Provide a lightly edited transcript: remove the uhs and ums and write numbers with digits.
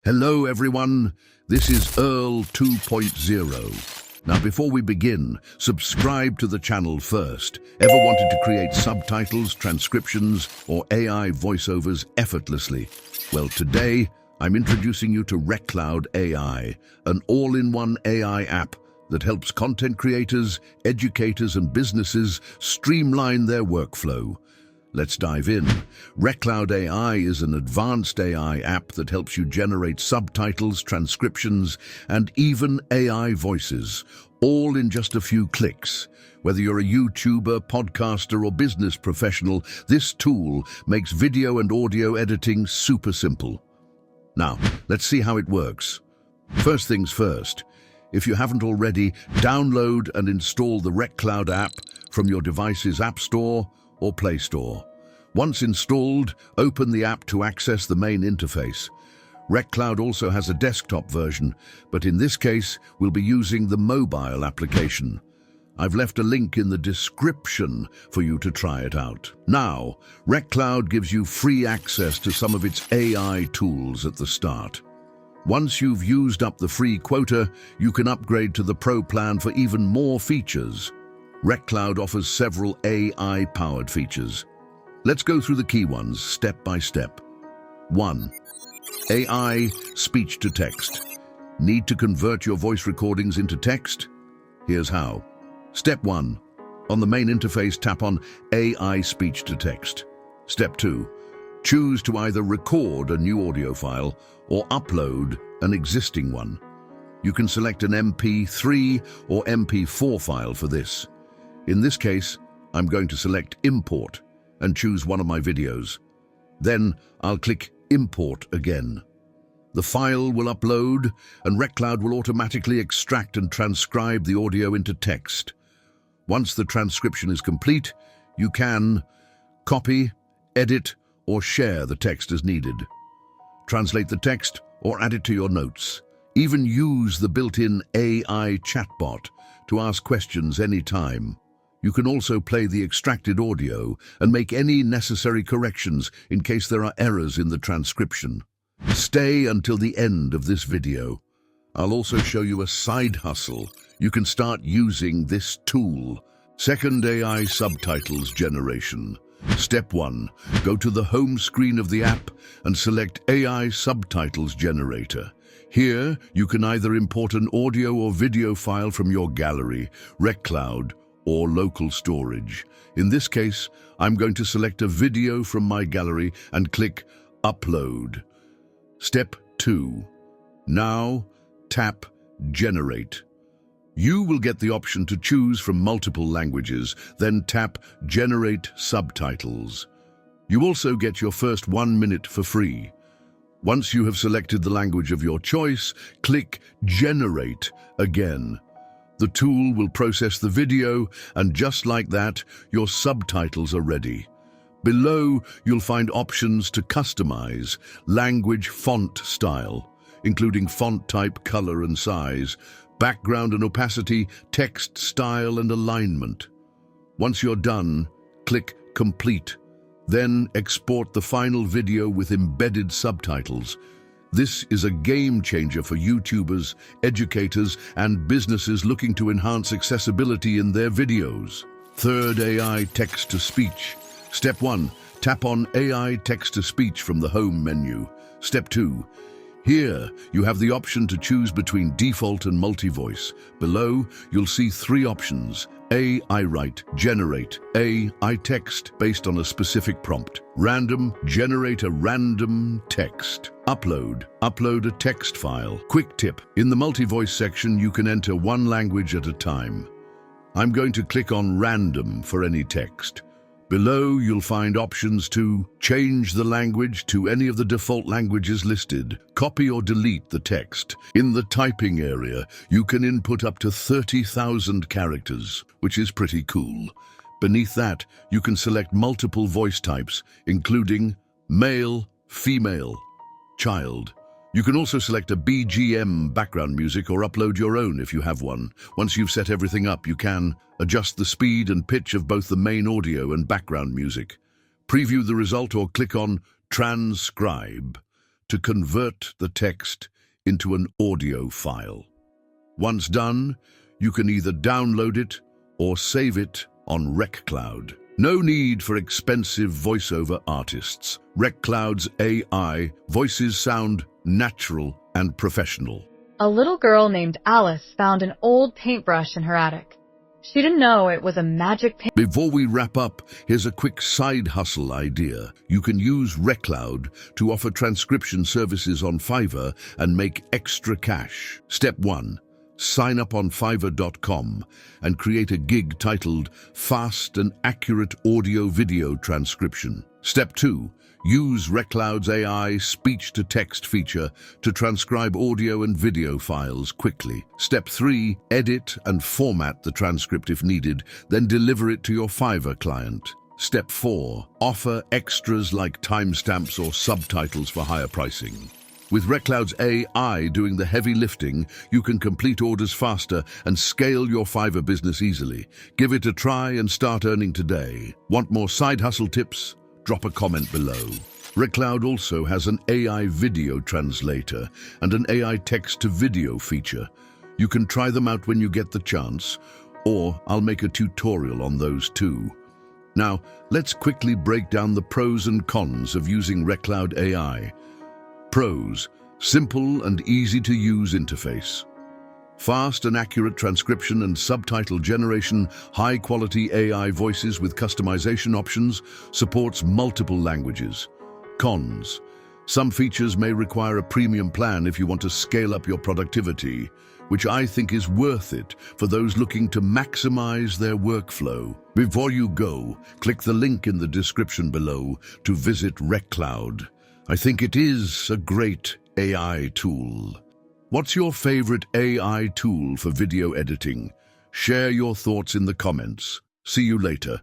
Hello everyone, this is Earl 2.0. Now before we begin, subscribe to the channel first. Ever wanted to create subtitles, transcriptions, or AI voiceovers effortlessly? Well, today I'm introducing you to RecCloud AI, an all-in-one AI app that helps content creators, educators, and businesses streamline their workflow. Let's dive in. RecCloud AI is an advanced AI app that helps you generate subtitles, transcriptions, and even AI voices, all in just a few clicks. Whether you're a YouTuber, podcaster, or business professional, this tool makes video and audio editing super simple. Now, let's see how it works. First things first, if you haven't already, download and install the RecCloud app from your device's App Store or Play Store. Once installed, open the app to access the main interface. RecCloud also has a desktop version, but in this case, we'll be using the mobile application. I've left a link in the description for you to try it out. Now, RecCloud gives you free access to some of its AI tools at the start. Once you've used up the free quota, you can upgrade to the Pro plan for even more features. RecCloud offers several AI-powered features. Let's go through the key ones, step by step. 1. AI speech-to-text. Need to convert your voice recordings into text? Here's how. Step 1. On the main interface, tap on AI speech-to-text. Step 2. Choose to either record a new audio file or upload an existing one. You can select an MP3 or MP4 file for this. In this case, I'm going to select Import and choose one of my videos. Then I'll click Import again. The file will upload and RecCloud will automatically extract and transcribe the audio into text. Once the transcription is complete, you can copy, edit, or share the text as needed. Translate the text or add it to your notes. Even use the built-in AI chatbot to ask questions anytime. You can also play the extracted audio and make any necessary corrections in case there are errors in the transcription. Stay until the end of this video. I'll also show you a side hustle. You can start using this tool. Second AI subtitles generation. Step 1. Go to the home screen of the app and select AI Subtitles Generator. Here, you can either import an audio or video file from your gallery, RecCloud, or local storage. In this case, I'm going to select a video from my gallery and click Upload. Step 2. Now, tap Generate. You will get the option to choose from multiple languages, then tap Generate Subtitles. You also get your first 1 minute for free. Once you have selected the language of your choice, click Generate again. The tool will process the video, and just like that, your subtitles are ready. Below, you'll find options to customize language font style, including font type, color, and size, background and opacity, text style, and alignment. Once you're done, click Complete. Then export the final video with embedded subtitles. This is a game changer for YouTubers, educators, and businesses looking to enhance accessibility in their videos. Third AI text-to-speech. Step 1. Tap on AI text-to-speech from the home menu. Step 2. Here, you have the option to choose between default and multi-voice. Below, you'll see 3 options. A. I write, generate. A. I text, based on a specific prompt. Random, generate a random text. Upload, upload a text file. Quick tip, in the multi-voice section, you can enter one language at a time. I'm going to click on random for any text. Below, you'll find options to change the language to any of the default languages listed, copy or delete the text. In the typing area, you can input up to 30,000 characters, which is pretty cool. Beneath that, you can select multiple voice types, including male, female, child. You can also select a BGM background music or upload your own if you have one. Once you've set everything up, you can adjust the speed and pitch of both the main audio and background music. Preview the result or click on Transcribe to convert the text into an audio file. Once done, you can either download it or save it on RecCloud. No need for expensive voiceover artists. RecCloud's AI voices sound natural and professional. A little girl named Alice found an old paintbrush in her attic. She didn't know it was a magic paint. Before we wrap up, here's a quick side hustle idea. You can use RecCloud to offer transcription services on Fiverr and make extra cash. Step 1. Sign up on Fiverr.com and create a gig titled Fast and Accurate Audio-Video Transcription. Step 2. Use RecCloud's AI speech-to-text feature to transcribe audio and video files quickly. Step 3. Edit and format the transcript if needed, then deliver it to your Fiverr client. Step 4. Offer extras like timestamps or subtitles for higher pricing. With RecCloud's AI doing the heavy lifting, you can complete orders faster and scale your Fiverr business easily. Give it a try and start earning today. Want more side hustle tips? Drop a comment below. RecCloud also has an AI video translator and an AI text-to-video feature. You can try them out when you get the chance, or I'll make a tutorial on those too. Now, let's quickly break down the pros and cons of using RecCloud AI. Pros: simple and easy-to-use interface. Fast and accurate transcription and subtitle generation, high-quality AI voices with customization options, supports multiple languages. Cons: some features may require a premium plan if you want to scale up your productivity, which I think is worth it for those looking to maximize their workflow. Before you go, click the link in the description below to visit RecCloud. I think it is a great AI tool. What's your favorite AI tool for video editing? Share your thoughts in the comments. See you later.